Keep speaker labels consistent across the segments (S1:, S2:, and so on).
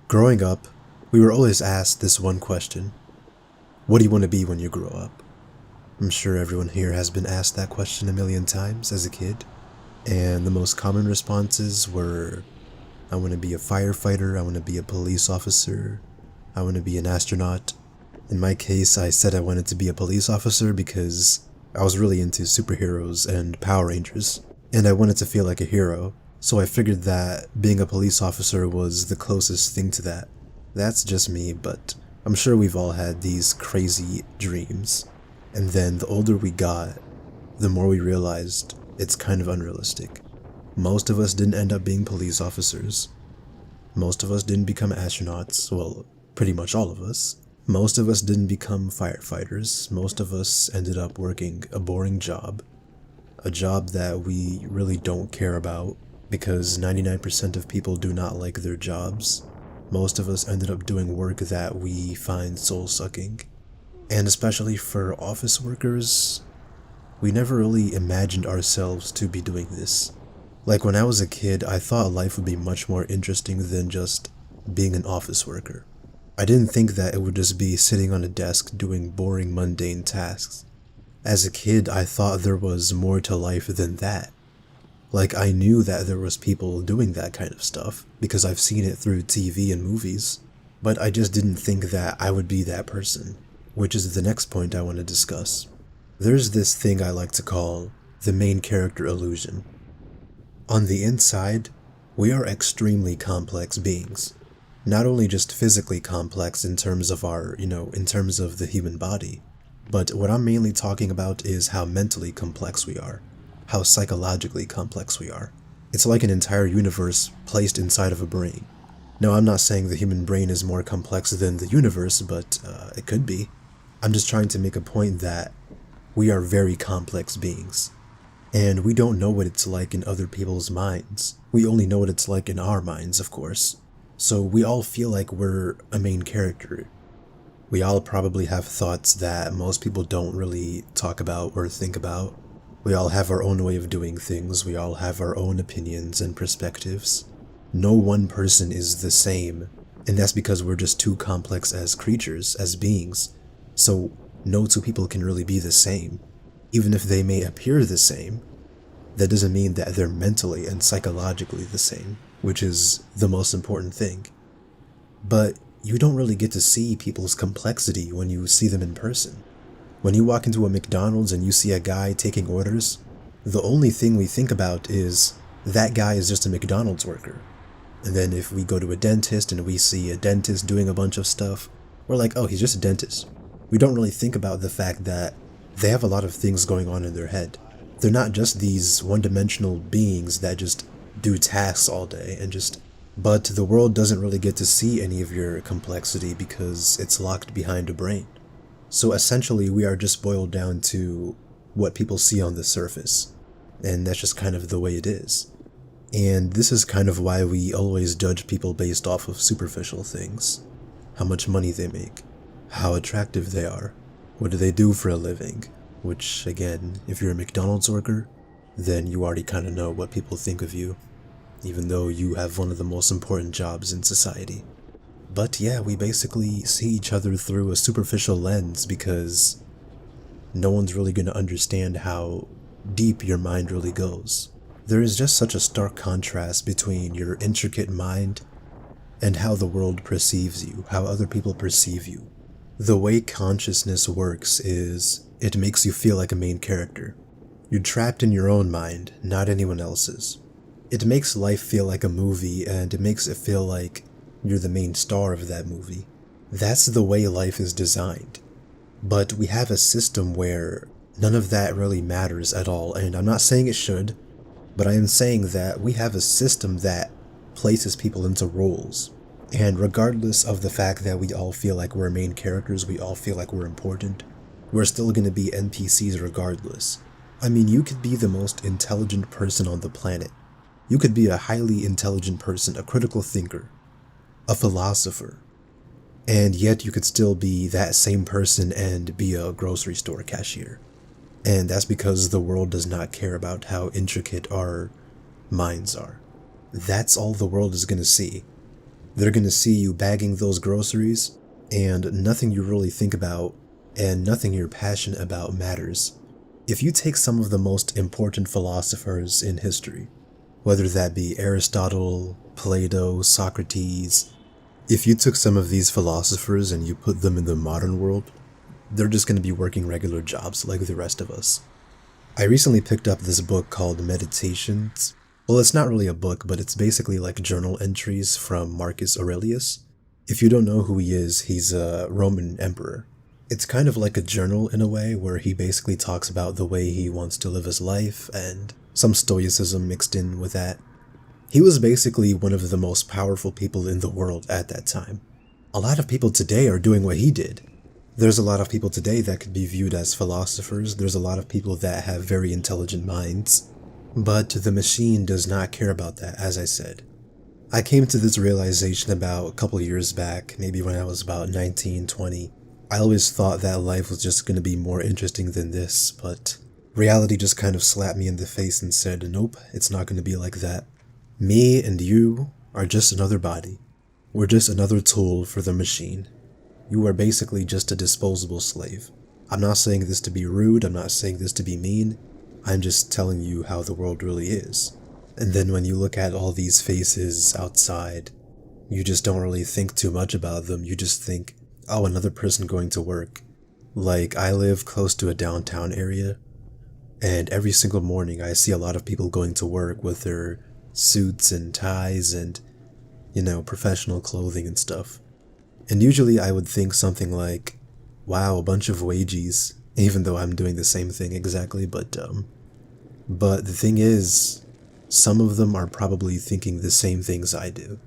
S1: Growing up, we were always asked this one question: what do you want to be when you grow up? I'm sure everyone here has been asked that question a million times as a kid, and the most common responses were, I want to be a firefighter, I want to be a police officer, I want to be an astronaut. In my case, I said I wanted to be a police officer because I was really into superheroes and Power Rangers, and I wanted to feel like a hero, so I figured that being a police officer was the closest thing to that. That's just me, but I'm sure we've all had these crazy dreams. And then the older we got, the more we realized it's kind of unrealistic. Most of us didn't end up being police officers. Most of us didn't become astronauts, well, pretty much all of us. Most of us didn't become firefighters. Most of us ended up working a boring job. A job that we really don't care about because 99% of people do not like their jobs. Most of us ended up doing work that we find soul-sucking. And especially for office workers, we never really imagined ourselves to be doing this. Like when I was a kid, I thought life would be much more interesting than just being an office worker. I didn't think that it would just be sitting on a desk doing boring, mundane tasks. As a kid, I thought there was more to life than that. Like, I knew that there was people doing that kind of stuff, because I've seen it through TV and movies, but I just didn't think that I would be that person, which is the next point I want to discuss. There's this thing I like to call the main character illusion. On the inside, we are extremely complex beings. Not only just physically complex in terms of in terms of the human body, but what I'm mainly talking about is how mentally complex we are, how psychologically complex we are. It's like an entire universe placed inside of a brain. Now, I'm not saying the human brain is more complex than the universe, but it could be. I'm just trying to make a point that we are very complex beings. And we don't know what it's like in other people's minds. We only know what it's like in our minds, of course. So we all feel like we're a main character. We all probably have thoughts that most people don't really talk about or think about. We all have our own way of doing things. We all have our own opinions and perspectives. No one person is the same, and that's because we're just too complex as creatures, as beings. So no two people can really be the same. Even if they may appear the same, that doesn't mean that they're mentally and psychologically the same, which is the most important thing. But you don't really get to see people's complexity when you see them in person. When you walk into a McDonald's and you see a guy taking orders, the only thing we think about is that guy is just a McDonald's worker. And then if we go to a dentist and we see a dentist doing a bunch of stuff, we're like, oh, he's just a dentist. We don't really think about the fact that they have a lot of things going on in their head. They're not just these one-dimensional beings that just do tasks all day and just... But the world doesn't really get to see any of your complexity because it's locked behind a brain. So essentially, we are just boiled down to what people see on the surface. And that's just kind of the way it is. And this is kind of why we always judge people based off of superficial things. How much money they make, how attractive they are, what do they do for a living, which, again, if you're a McDonald's worker, then you already kind of know what people think of you, even though you have one of the most important jobs in society. But yeah, we basically see each other through a superficial lens because no one's really going to understand how deep your mind really goes. There is just such a stark contrast between your intricate mind and how the world perceives you, how other people perceive you. The way consciousness works is it makes you feel like a main character. You're trapped in your own mind, not anyone else's. It makes life feel like a movie, and it makes it feel like you're the main star of that movie. That's the way life is designed. But we have a system where none of that really matters at all, and I'm not saying it should, but I am saying that we have a system that places people into roles. And regardless of the fact that we all feel like we're main characters, we all feel like we're important, we're still going to be NPCs regardless. I mean, you could be the most intelligent person on the planet. You could be a highly intelligent person, a critical thinker, a philosopher, and yet you could still be that same person and be a grocery store cashier. And that's because the world does not care about how intricate our minds are. That's all the world is going to see. They're gonna see you bagging those groceries, and nothing you really think about and nothing you're passionate about matters. If you take some of the most important philosophers in history, whether that be Aristotle, Plato, Socrates, if you took some of these philosophers and you put them in the modern world, they're just going to be working regular jobs like the rest of us. I recently picked up this book called Meditations. Well, it's not really a book, but it's basically like journal entries from Marcus Aurelius. If you don't know who he is, he's a Roman emperor. It's kind of like a journal in a way where he basically talks about the way he wants to live his life and some stoicism mixed in with that. He was basically one of the most powerful people in the world at that time. A lot of people today are doing what he did. There's a lot of people today that could be viewed as philosophers. There's a lot of people that have very intelligent minds. But the machine does not care about that, as I said. I came to this realization about a couple years back, maybe when I was about 19, 20. I always thought that life was just going to be more interesting than this, but reality just kind of slapped me in the face and said, nope, it's not going to be like that. Me and you are just another body. We're just another tool for the machine. You are basically just a disposable slave. I'm not saying this to be rude, I'm not saying this to be mean, I'm just telling you how the world really is. And then when you look at all these faces outside, you just don't really think too much about them. You just think, oh, another person going to work. Like, I live close to a downtown area, and every single morning I see a lot of people going to work with their suits and ties and, professional clothing and stuff. And usually I would think something like, wow, a bunch of wages, even though I'm doing the same thing exactly, but the thing is, some of them are probably thinking the same things I do.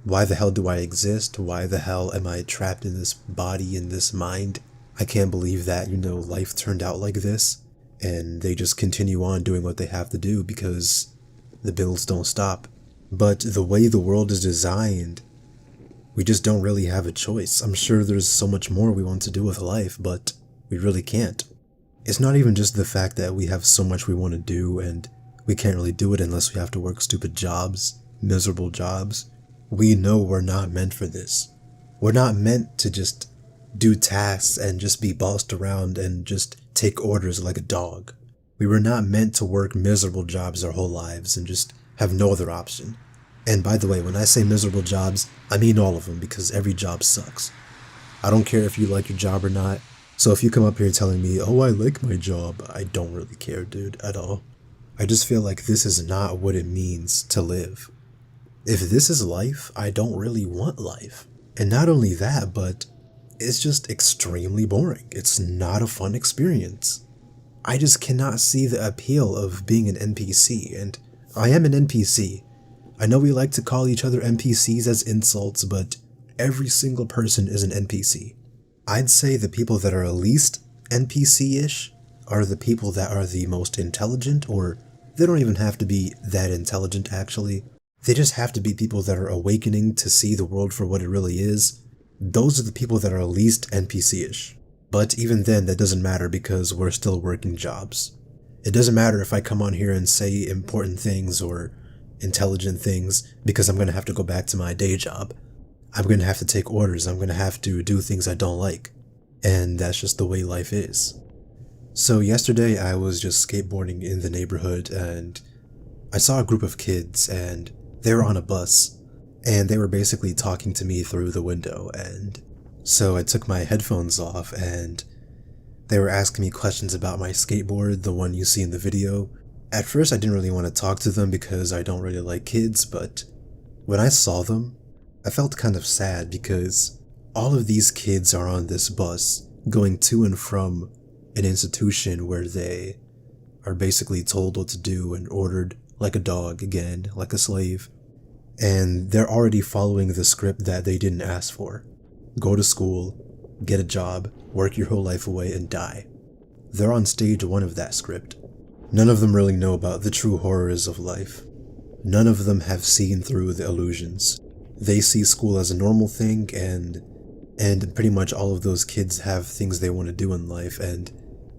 S1: Why the hell do I exist? Why the hell am I trapped in this body, in this mind? I can't believe that, life turned out like this, and they just continue on doing what they have to do because the bills don't stop. But the way the world is designed, we just don't really have a choice. I'm sure there's so much more we want to do with life, but we really can't. It's not even just the fact that we have so much we want to do and we can't really do it unless we have to work stupid jobs, miserable jobs. We know we're not meant for this. We're not meant to just do tasks and just be bossed around and just take orders like a dog. We were not meant to work miserable jobs our whole lives and just have no other option. And by the way, when I say miserable jobs, I mean all of them because every job sucks. I don't care if you like your job or not. So if you come up here telling me, oh, I like my job, I don't really care, dude, at all. I just feel like this is not what it means to live. If this is life, I don't really want life. And not only that, but it's just extremely boring. It's not a fun experience. I just cannot see the appeal of being an NPC, and I am an NPC. I know we like to call each other NPCs as insults, but every single person is an NPC. I'd say the people that are least NPC-ish are the people that are the most intelligent, or they don't even have to be that intelligent actually. They just have to be people that are awakening to see the world for what it really is. Those are the people that are least NPC-ish. But even then, that doesn't matter because we're still working jobs. It doesn't matter if I come on here and say important things or intelligent things because I'm going to have to go back to my day job. I'm going to have to take orders. I'm going to have to do things I don't like. And that's just the way life is. So yesterday I was just skateboarding in the neighborhood and I saw a group of kids and they were on a bus and they were basically talking to me through the window, and so I took my headphones off and they were asking me questions about my skateboard, the one you see in the video. At first I didn't really want to talk to them because I don't really like kids, but when I saw them, I felt kind of sad because all of these kids are on this bus going to and from an institution where they are basically told what to do and ordered like a dog, again, like a slave. And they're already following the script that they didn't ask for. Go to school, get a job, work your whole life away, and die. They're on stage one of that script. None of them really know about the true horrors of life. None of them have seen through the illusions. They see school as a normal thing, and pretty much all of those kids have things they want to do in life, and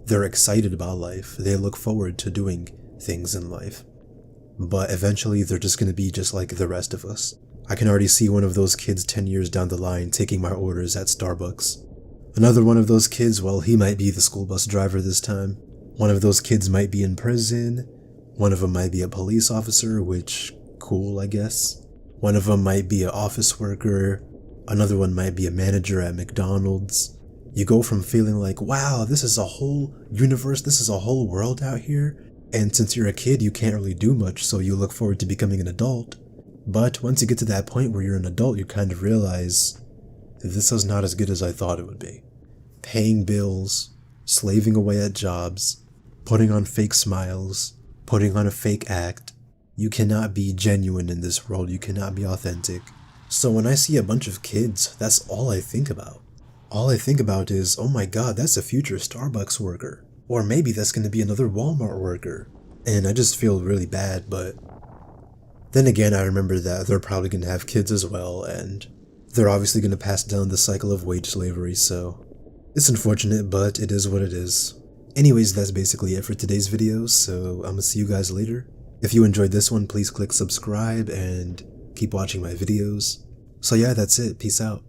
S1: they're excited about life. They look forward to doing things in life. But eventually they're just going to be just like the rest of us. I can already see one of those kids 10 years down the line taking my orders at Starbucks. Another one of those kids, well, he might be the school bus driver this time. One of those kids might be in prison. One of them might be a police officer, which, cool, I guess. One of them might be an office worker. Another one might be a manager at McDonald's. You go from feeling like, wow, this is a whole universe, this is a whole world out here. And since you're a kid, you can't really do much, so you look forward to becoming an adult. But once you get to that point where you're an adult, you kind of realize, this is not as good as I thought it would be. Paying bills, slaving away at jobs, putting on fake smiles, putting on a fake act. You cannot be genuine in this world, you cannot be authentic. So when I see a bunch of kids, that's all I think about. All I think about is, oh my god, that's a future Starbucks worker. Or maybe that's going to be another Walmart worker. And I just feel really bad, but then again, I remember that they're probably going to have kids as well, and they're obviously going to pass down the cycle of wage slavery, so it's unfortunate, but it is what it is. Anyways, that's basically it for today's video, so I'm gonna see you guys later. If you enjoyed this one, please click subscribe and keep watching my videos. So yeah, that's it. Peace out.